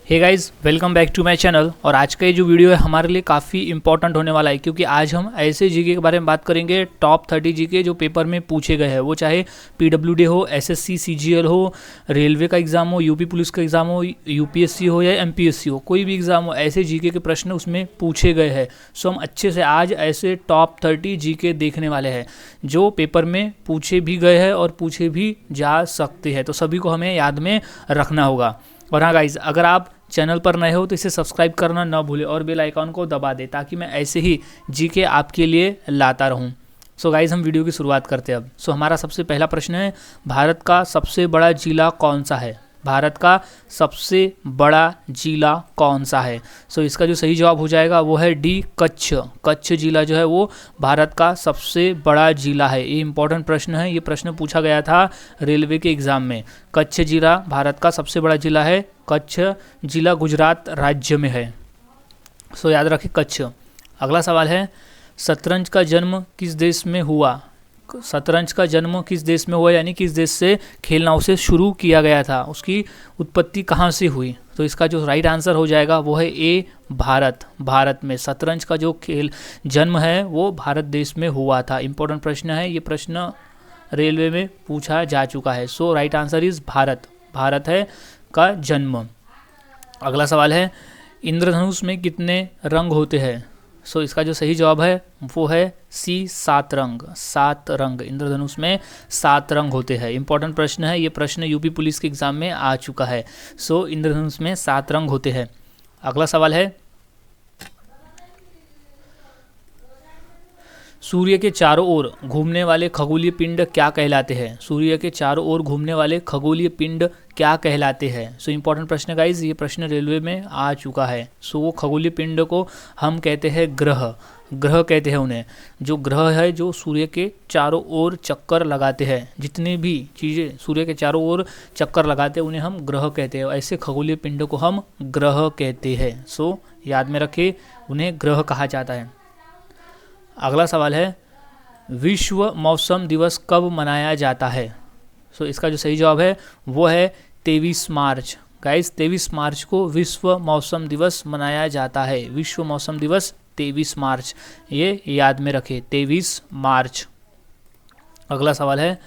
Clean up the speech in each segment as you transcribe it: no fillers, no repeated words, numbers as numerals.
Hey guys, welcome back to my channel. और आज का ये जो वीडियो है हमारे लिए काफ़ी इंपॉर्टेंट होने वाला है, क्योंकि आज हम ऐसे जीके के बारे में बात करेंगे टॉप 30 जीके जो पेपर में पूछे गए हैं। वो चाहे पीडब्ल्यूडी हो, एसएससी सीजीएल हो, रेलवे का एग्ज़ाम हो, यूपी पुलिस का एग्ज़ाम हो, यूपीएससी हो या एमपीएससी हो, कोई भी एग्ज़ाम हो, ऐसे जीके के प्रश्न उसमें पूछे गए हैं। सो हम अच्छे से आज ऐसे टॉप 30 जीके देखने वाले हैं जो पेपर में पूछे भी गए हैं और पूछे भी जा सकते हैं। तो सभी को हमें याद में रखना होगा। और हाँ गाइज, अगर आप चैनल पर नए हो तो इसे सब्सक्राइब करना ना भूलें और बेल आइकॉन को दबा दें ताकि मैं ऐसे ही जीके आपके लिए लाता रहूं। सो गाइज, हम वीडियो की शुरुआत करते हैं अब। सो हमारा सबसे पहला प्रश्न है, भारत का सबसे बड़ा जिला कौन सा है? भारत का सबसे बड़ा जिला कौन सा है? सो इसका जो सही जवाब हो जाएगा वो है डी, कच्छ। कच्छ जिला जो है वो भारत का सबसे बड़ा जिला है। ये इंपॉर्टेंट प्रश्न है, ये प्रश्न पूछा गया था रेलवे के एग्जाम में। कच्छ जिला भारत का सबसे बड़ा जिला है। कच्छ जिला गुजरात राज्य में है। सो याद रखें, कच्छ। अगला सवाल है, शतरंज का जन्म किस देश में हुआ? शतरंज का जन्म किस देश में हुआ, यानी किस देश से खेलना उसे शुरू किया गया था, उसकी उत्पत्ति कहाँ से हुई? तो इसका जो राइट आंसर हो जाएगा वो है ए, भारत। भारत में शतरंज का जो खेल जन्म है वो भारत देश में हुआ था। इंपॉर्टेंट प्रश्न है, ये प्रश्न रेलवे में पूछा जा चुका है। So right answer is Bharat. Bharat है का जन्म। अगला सवाल है, इंद्रधनुष में कितने रंग होते हैं? सो इसका जो सही जवाब है वो है सी, 7 रंग। 7 रंग, इंद्रधनुष में 7 रंग होते हैं। इंपॉर्टेंट प्रश्न है, ये प्रश्न यूपी पुलिस के एग्जाम में आ चुका है। सो इंद्रधनुष में 7 रंग होते हैं। अगला सवाल है, सूर्य के चारों ओर घूमने वाले खगोलीय पिंड क्या कहलाते हैं? सूर्य के चारों ओर घूमने वाले खगोलीय पिंड क्या कहलाते हैं? सो इंपॉर्टेंट प्रश्न गाइज, ये प्रश्न रेलवे में आ चुका है। सो वो खगोलीय पिंड को हम कहते हैं ग्रह। ग्रह कहते हैं उन्हें। जो ग्रह है जो सूर्य के चारों ओर चक्कर लगाते हैं, जितनी भी चीज़ें सूर्य के चारों ओर चक्कर लगाते हैं उन्हें हम ग्रह कहते हैं। ऐसे खगोलीय पिंड को हम ग्रह कहते हैं। सो याद में रखें, उन्हें ग्रह कहा जाता है। अगला सवाल है, विश्व मौसम दिवस कब मनाया जाता है? सो इसका जो सही जवाब है वो है 23 मार्च। गाइस, 23 मार्च को विश्व मौसम दिवस मनाया जाता है। विश्व मौसम दिवस 23 मार्च, ये याद में रखें, 23 मार्च। अगला सवाल है,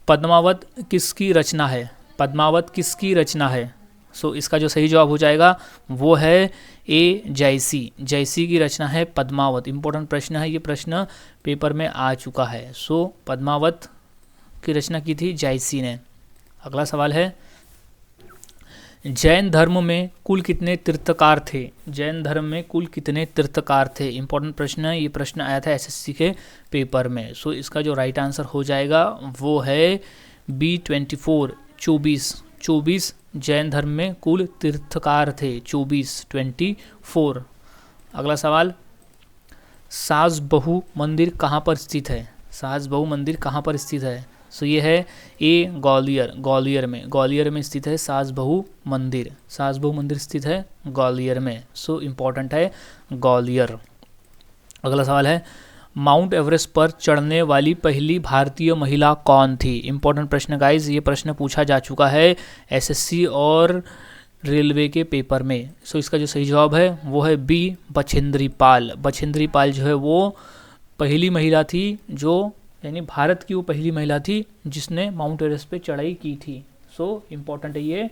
पद्मावत किसकी रचना है? पद्मावत किसकी रचना है? सो इसका जो सही जवाब हो जाएगा वो है ए, जयसी। जयसी की रचना है पद्मावत। इंपॉर्टेंट प्रश्न है, ये प्रश्न पेपर में आ चुका है। सो पद्मावत की रचना की थी जयसी ने। अगला सवाल है, जैन धर्म में कुल कितने तीर्थकार थे? जैन धर्म में कुल कितने तीर्थकार थे? इंपॉर्टेंट प्रश्न है, ये प्रश्न आया था एसएससी के पेपर में। सो इसका जो राइट आंसर हो जाएगा वो है बी, 24। 24 जैन धर्म में कुल तीर्थकार थे। 24। अगला सवाल, सास बहू मंदिर कहाँ पर स्थित है? सास बहू मंदिर कहाँ पर स्थित है? सो ये है ए, ग्वालियर। ग्वालियर में स्थित है सास बहू मंदिर। सास बहू मंदिर स्थित है ग्वालियर में। सो इम्पोर्टेंट है ग्वालियर। अगला सवाल है, माउंट एवरेस्ट पर चढ़ने वाली पहली भारतीय महिला कौन थी? इंपॉर्टेंट प्रश्न गाइज, ये प्रश्न पूछा जा चुका है एसएससी और रेलवे के पेपर में। सो इसका जो सही जवाब है वो है बी, बछेंद्री पाल। बछेंद्री पाल जो है वो पहली महिला थी, जो यानी भारत की वो पहली महिला थी जिसने माउंट एवरेस्ट पे चढ़ाई की थी। सो इम्पोर्टेंट है, ये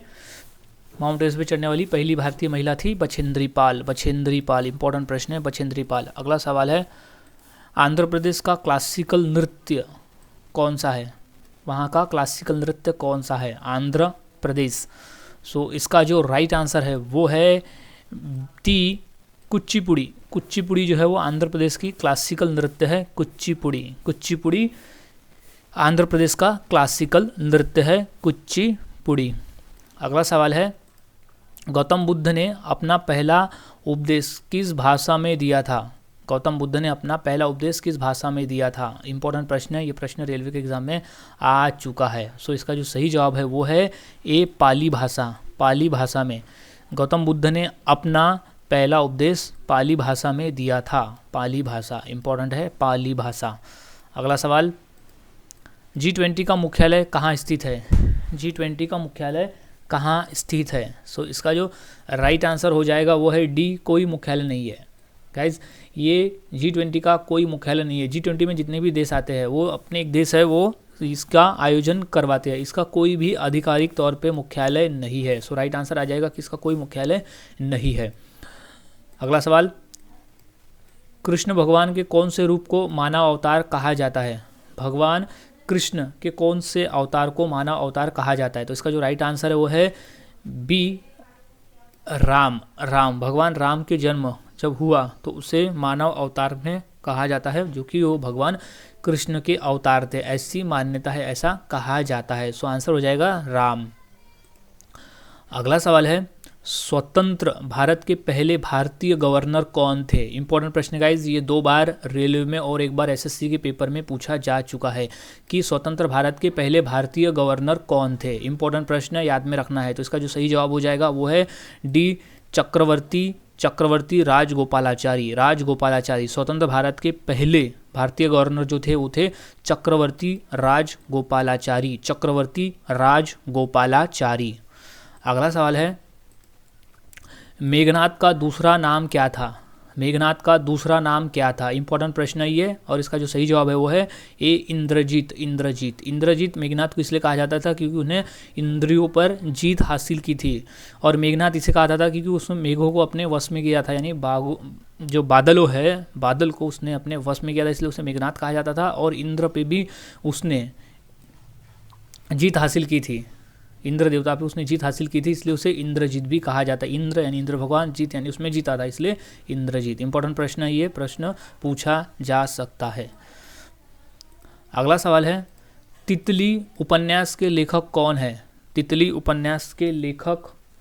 माउंट एवरेस्ट पे चढ़ने वाली पहली भारतीय महिला थी बछेंद्री पाल। बछेंद्री पाल, इंपॉर्टेंट प्रश्न है बछेंद्री पाल। अगला सवाल है, आंध्र प्रदेश का क्लासिकल नृत्य कौन सा है? वहाँ का क्लासिकल नृत्य कौन सा है? आंध्र प्रदेश। सो इसका जो राइट आंसर है वो है टी, कुचिपुड़ी। कुचिपुड़ी जो है वो आंध्र प्रदेश की क्लासिकल नृत्य है। कुचिपुड़ी आंध्र प्रदेश का क्लासिकल नृत्य है, कुचिपुड़ी। अगला सवाल है, गौतम बुद्ध ने अपना पहला उपदेश किस भाषा में दिया था? गौतम बुद्ध ने अपना पहला उपदेश किस भाषा में दिया था? इंपॉर्टेंट प्रश्न है, ये प्रश्न रेलवे के एग्जाम में आ चुका है। सो इसका जो सही जवाब है वो है ए, पाली भाषा। पाली भाषा में गौतम बुद्ध ने अपना पहला उपदेश पाली भाषा में दिया था। पाली भाषा, इंपॉर्टेंट है पाली भाषा। अगला सवाल, G20 का मुख्यालय कहाँ स्थित है? G20 का मुख्यालय कहाँ स्थित है? सो इसका जो राइट आंसर हो जाएगा वो है डी, कोई मुख्यालय नहीं है। गाइज ये G20 का कोई मुख्यालय नहीं है। G20 में जितने भी देश आते हैं वो अपने एक देश है वो इसका आयोजन करवाते हैं, इसका कोई भी आधिकारिक तौर पे मुख्यालय नहीं है। सो राइट आंसर आ जाएगा कि इसका कोई मुख्यालय नहीं है। अगला सवाल, कृष्ण भगवान के कौन से रूप को मानव अवतार कहा जाता है? भगवान कृष्ण के कौन से अवतार को मानव अवतार कहा जाता है? तो इसका जो राइट आंसर है वो है बी, राम। भगवान राम के जन्म जब हुआ तो उसे मानव अवतार में कहा जाता है, जो कि वो भगवान कृष्ण के अवतार थे, ऐसी मान्यता है, ऐसा कहा जाता है। सो आंसर हो जाएगा राम। अगला सवाल है, स्वतंत्र भारत के पहले भारतीय गवर्नर कौन थे? इंपॉर्टेंट प्रश्न गाइज, ये 2 बार रेलवे में और 1 बार SSC के पेपर में पूछा जा चुका है कि स्वतंत्र भारत के पहले भारतीय गवर्नर कौन थे। इंपॉर्टेंट प्रश्न याद में रखना है। तो इसका जो सही जवाब हो जाएगा वो है डी, चक्रवर्ती राजगोपालाचारी। स्वतंत्र भारत के पहले भारतीय गवर्नर जो थे वो थे चक्रवर्ती राजगोपालाचारी। अगला सवाल है, मेघनाद का दूसरा नाम क्या था? इंपॉर्टेंट प्रश्न है ये, और इसका जो सही जवाब है वो है ए, इंद्रजीत। मेघनाद को इसलिए कहा जाता था क्योंकि उन्हें इंद्रियों पर जीत हासिल की थी, और मेघनाद इसे कहा था क्योंकि उसने मेघों को अपने वश में किया था, यानी जो बादल को उसने अपने वश में किया था, इसलिए उसे मेघनाद कहा जाता था। और इंद्र पे भी उसने जीत हासिल की थी, इंद्र देवता पे उसने जीत हासिल की थी, इसलिए उसे इंद्रजीत भी कहा जाता है। इंद्र यानी इंद्र भगवान, जीत यानी उसमें जीता था, इसलिए इंद्रजीत। इंपॉर्टेंट प्रश्न है ये, प्रश्न पूछा जा सकता है। अगला सवाल है, तितली उपन्यास के लेखक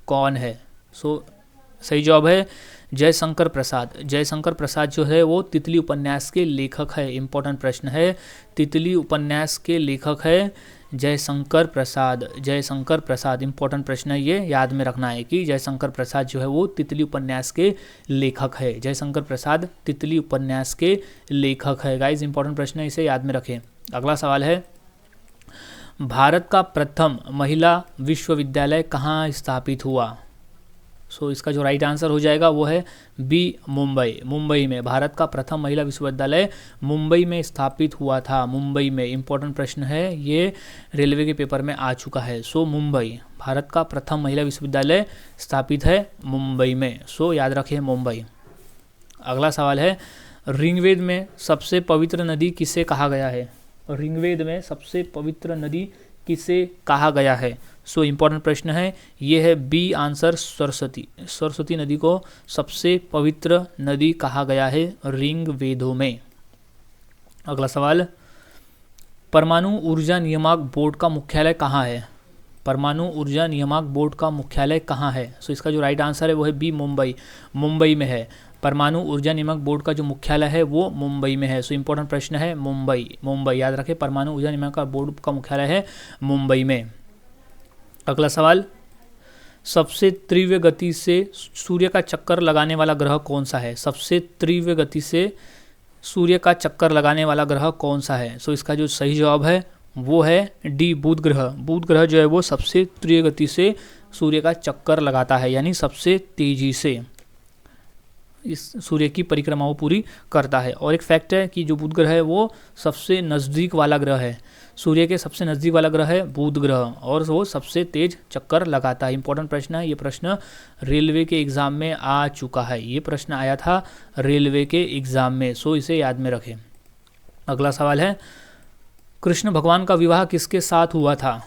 कौन है? सो सही जवाब है जयशंकर प्रसाद जो है वो तितली उपन्यास के लेखक है। इंपॉर्टेंट प्रश्न है, तितली उपन्यास के लेखक है जयशंकर प्रसाद। इंपॉर्टेंट प्रश्न है ये, याद में रखना है कि जयशंकर प्रसाद जो है वो तितली उपन्यास के लेखक है। जयशंकर प्रसाद तितली उपन्यास के लेखक है। गाइज इंपॉर्टेंट प्रश्न है, इसे याद में रखें। अगला सवाल है, भारत का प्रथम महिला विश्वविद्यालय कहाँ स्थापित हुआ? सो इसका जो राइट आंसर हो जाएगा वो है बी, मुंबई में। भारत का प्रथम महिला विश्वविद्यालय मुंबई में स्थापित हुआ था, मुंबई में। इंपॉर्टेंट प्रश्न है ये, रेलवे के पेपर में आ चुका है। सो मुंबई, भारत का प्रथम महिला विश्वविद्यालय स्थापित है मुंबई में। सो याद रखें मुंबई। अगला सवाल है, ऋग्वेद में सबसे पवित्र नदी किसे कहा गया है? किसे कहा गया है? सो इंपॉर्टेंट प्रश्न है ये है बी आंसर, सरस्वती नदी को सबसे पवित्र नदी कहा गया है ऋग्वेदों में। अगला सवाल, परमाणु ऊर्जा नियामक बोर्ड का मुख्यालय कहाँ है? सो इसका जो राइट आंसर है वो है बी, मुंबई में है। परमाणु ऊर्जा नियामक बोर्ड का जो मुख्यालय है वो मुंबई में है। सो इंपॉर्टेंट प्रश्न है मुंबई, याद रखें, परमाणु ऊर्जा नियामक बोर्ड का मुख्यालय है मुंबई में। अगला सवाल, सबसे तीव्र गति से सूर्य का चक्कर लगाने वाला ग्रह कौन सा है? सो इसका जो सही जवाब है वो है डी, बुध ग्रह जो है वो सबसे तीव्र गति से सूर्य का चक्कर लगाता है, यानी सबसे तेजी से इस सूर्य की परिक्रमाओं पूरी करता है। और एक फैक्ट है कि जो बुध ग्रह है वो सबसे नज़दीक वाला ग्रह है, सूर्य के सबसे नज़दीक वाला ग्रह है बुध ग्रह, और वो सबसे तेज चक्कर लगाता है। इंपॉर्टेंट प्रश्न है, ये प्रश्न रेलवे के एग्ज़ाम में आ चुका है, ये प्रश्न आया था रेलवे के एग्ज़ाम में। सो इसे याद में रखें। अगला सवाल है, कृष्ण भगवान का विवाह किसके साथ हुआ था?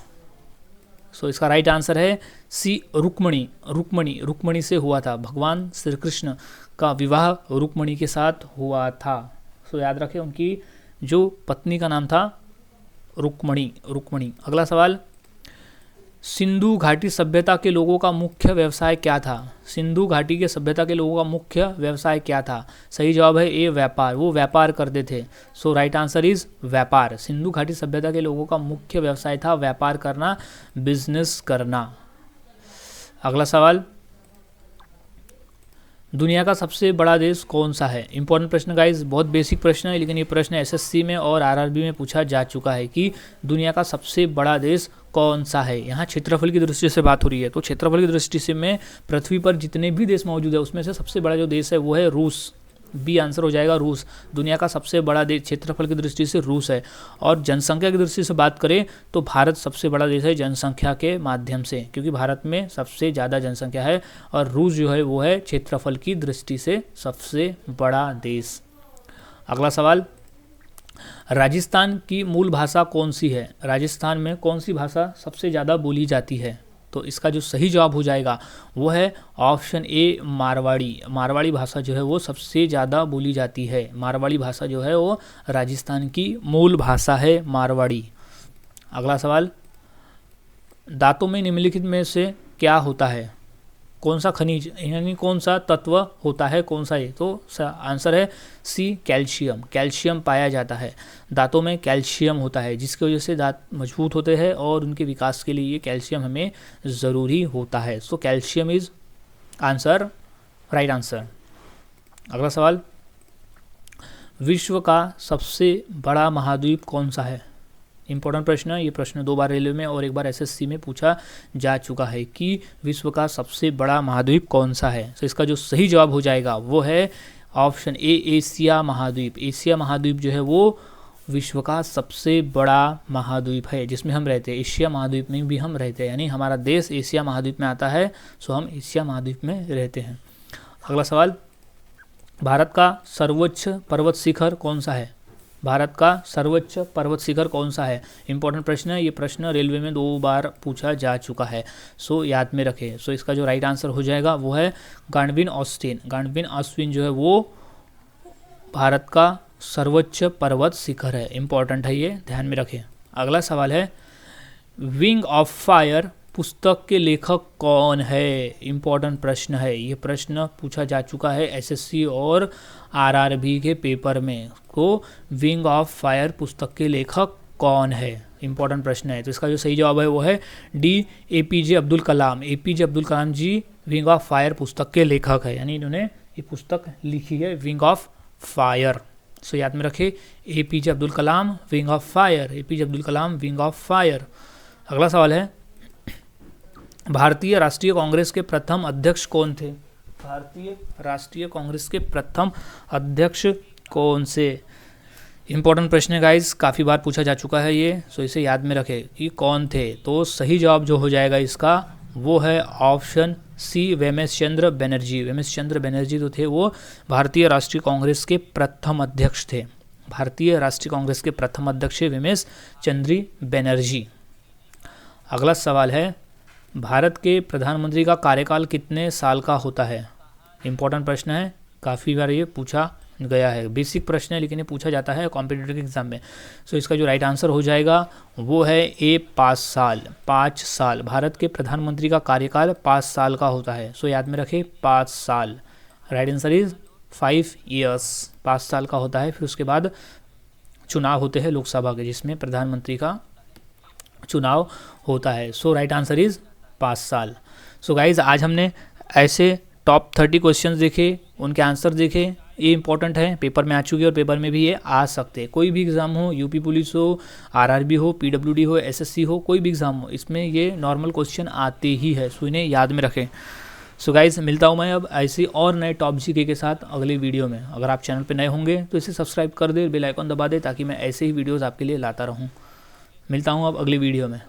सो इसका राइट आंसर है सी, रुक्मणी से हुआ था। भगवान श्री कृष्ण का विवाह रुक्मणी के साथ हुआ था। सो याद रखें, उनकी जो पत्नी का नाम था रुक्मणी। अगला सवाल, सिंधु घाटी सभ्यता के लोगों का मुख्य व्यवसाय क्या था? सही जवाब है ए, व्यापार। वो व्यापार करते थे। सो राइट आंसर इज व्यापार। सिंधु घाटी सभ्यता के लोगों का मुख्य व्यवसाय था व्यापार करना, बिजनेस करना। अगला सवाल, दुनिया का सबसे बड़ा देश कौन सा है? इंपॉर्टेंट प्रश्न गाइस, बहुत बेसिक प्रश्न है, लेकिन ये प्रश्न एसएससी में और आरआरबी में पूछा जा चुका है कि दुनिया का सबसे बड़ा देश कौन सा है। यहाँ क्षेत्रफल की दृष्टि से बात हो रही है, तो क्षेत्रफल की दृष्टि से में पृथ्वी पर जितने भी देश मौजूद है उसमें से सबसे बड़ा जो देश है वो है रूस। बी आंसर हो जाएगा रूस। दुनिया का सबसे बड़ा देश क्षेत्रफल की दृष्टि से रूस है। और जनसंख्या की दृष्टि से बात करें तो भारत सबसे बड़ा देश है जनसंख्या के माध्यम से, क्योंकि भारत में सबसे ज़्यादा जनसंख्या है, और रूस जो है वो है क्षेत्रफल की दृष्टि से सबसे बड़ा देश। अगला सवाल, राजस्थान की मूल भाषा कौन सी है? राजस्थान में कौन सी भाषा सबसे ज़्यादा बोली जाती है? तो इसका जो सही जवाब हो जाएगा वो है ऑप्शन ए मारवाड़ी। मारवाड़ी भाषा जो है वो सबसे ज़्यादा बोली जाती है। मारवाड़ी भाषा जो है वो राजस्थान की मूल भाषा है, मारवाड़ी। अगला सवाल, दांतों में निम्नलिखित में से क्या होता है? कौन सा खनिज यानी कौन सा तत्व होता है, कौन सा ये? तो आंसर है सी कैल्शियम। कैल्शियम पाया जाता है, दांतों में कैल्शियम होता है, जिसकी वजह से दांत मजबूत होते हैं और उनके विकास के लिए ये कैल्शियम हमें ज़रूरी होता है। So calcium is answer, right answer. अगला सवाल, विश्व का सबसे बड़ा महाद्वीप कौन सा है? इंपॉर्टेंट प्रश्न है, ये प्रश्न 2 बार रेलवे में और 1 बार एसएससी में पूछा जा चुका है कि विश्व का सबसे बड़ा महाद्वीप कौन सा है। तो इसका जो सही जवाब हो जाएगा वो है ऑप्शन ए एशिया महाद्वीप। एशिया महाद्वीप जो है वो विश्व का सबसे बड़ा महाद्वीप है जिसमें हम रहते हैं। एशिया महाद्वीप में भी हम रहते हैं, यानी हमारा देश एशिया महाद्वीप में आता है, सो हम एशिया महाद्वीप में रहते हैं। अगला सवाल, भारत का सर्वोच्च पर्वत शिखर कौन सा है? भारत का सर्वोच्च पर्वत शिखर कौन सा है? इंपॉर्टेंट प्रश्न है, ये प्रश्न रेलवे में 2 बार पूछा जा चुका है, सो याद में रखें। सो इसका जो राइट आंसर हो जाएगा वो है गांडविन ऑस्टिन। गांडविन ऑस्टिन जो है वो भारत का सर्वोच्च पर्वत शिखर है। इंपॉर्टेंट है, ये ध्यान में रखें। अगला सवाल है, विंग ऑफ फायर पुस्तक के लेखक कौन है? इंपॉर्टेंट प्रश्न है, ये प्रश्न पूछा जा चुका है एसएससी और आरआरबी के पेपर में। को विंग ऑफ फायर पुस्तक के लेखक कौन है? इंपॉर्टेंट प्रश्न है। तो इसका जो सही जवाब है वो है D APJ Abdul Kalam. APJ Abdul Kalam ji wing of fire पुस्तक के लेखक है, यानी इन्होंने ये पुस्तक लिखी है विंग ऑफ फायर। सो याद में रखें, APJ Abdul Kalam wing of fire, APJ Abdul Kalam wing of fire. अगला सवाल है, भारतीय राष्ट्रीय कांग्रेस के प्रथम अध्यक्ष कौन थे? भारतीय राष्ट्रीय कांग्रेस के प्रथम अध्यक्ष कौन से? इंपॉर्टेंट प्रश्न है गाइस, काफ़ी बार पूछा जा चुका है ये, सो इसे याद में रखें कि कौन थे। तो सही जवाब जो हो जाएगा इसका वो है ऑप्शन सी वेमेश चंद्र बनर्जी। वेमेश चंद्र बनर्जी जो थे वो भारतीय राष्ट्रीय कांग्रेस के प्रथम अध्यक्ष थे। भारतीय राष्ट्रीय कांग्रेस के प्रथम अध्यक्ष वेमेश चंद्र बनर्जी। अगला सवाल है, भारत के प्रधानमंत्री का कार्यकाल कितने साल का होता है? इंपॉर्टेंट प्रश्न है, काफ़ी बार ये पूछा गया है, बेसिक प्रश्न है लेकिन ये पूछा जाता है कॉम्पिटिटिव एग्जाम में। सो इसका जो राइट आंसर हो जाएगा वो है ए 5 साल। 5 साल भारत के प्रधानमंत्री का कार्यकाल 5 साल का होता है। सो याद में रखें 5 साल। Right answer is 5 years. 5 साल का होता है, फिर उसके बाद चुनाव होते हैं लोकसभा के जिसमें प्रधानमंत्री का चुनाव होता है। सो राइट आंसर इज 5 साल। सो गाइज आज हमने ऐसे टॉप 30 क्वेश्चंस देखे, उनके आंसर देखे। ये इंपॉर्टेंट है, पेपर में आ चुके और पेपर में भी ये आ सकते हैं। कोई भी एग्ज़ाम हो, यूपी पुलिस हो, आरआरबी हो, पीडब्ल्यूडी हो, एसएससी हो, कोई भी एग्ज़ाम हो, इसमें ये नॉर्मल क्वेश्चन आते ही है। सो इन्हें याद में रखें। सो गाइज मिलता हूँ मैं अब ऐसे और नए टॉप जीके के साथ अगले वीडियो में। अगर आप चैनल पर नए होंगे तो इसे सब्सक्राइब कर दे, बेल आइकन दबा दे ताकि मैं ऐसे ही वीडियोज़ आपके लिए लाता रहूँ। मिलता हूँ अब अगली वीडियो में।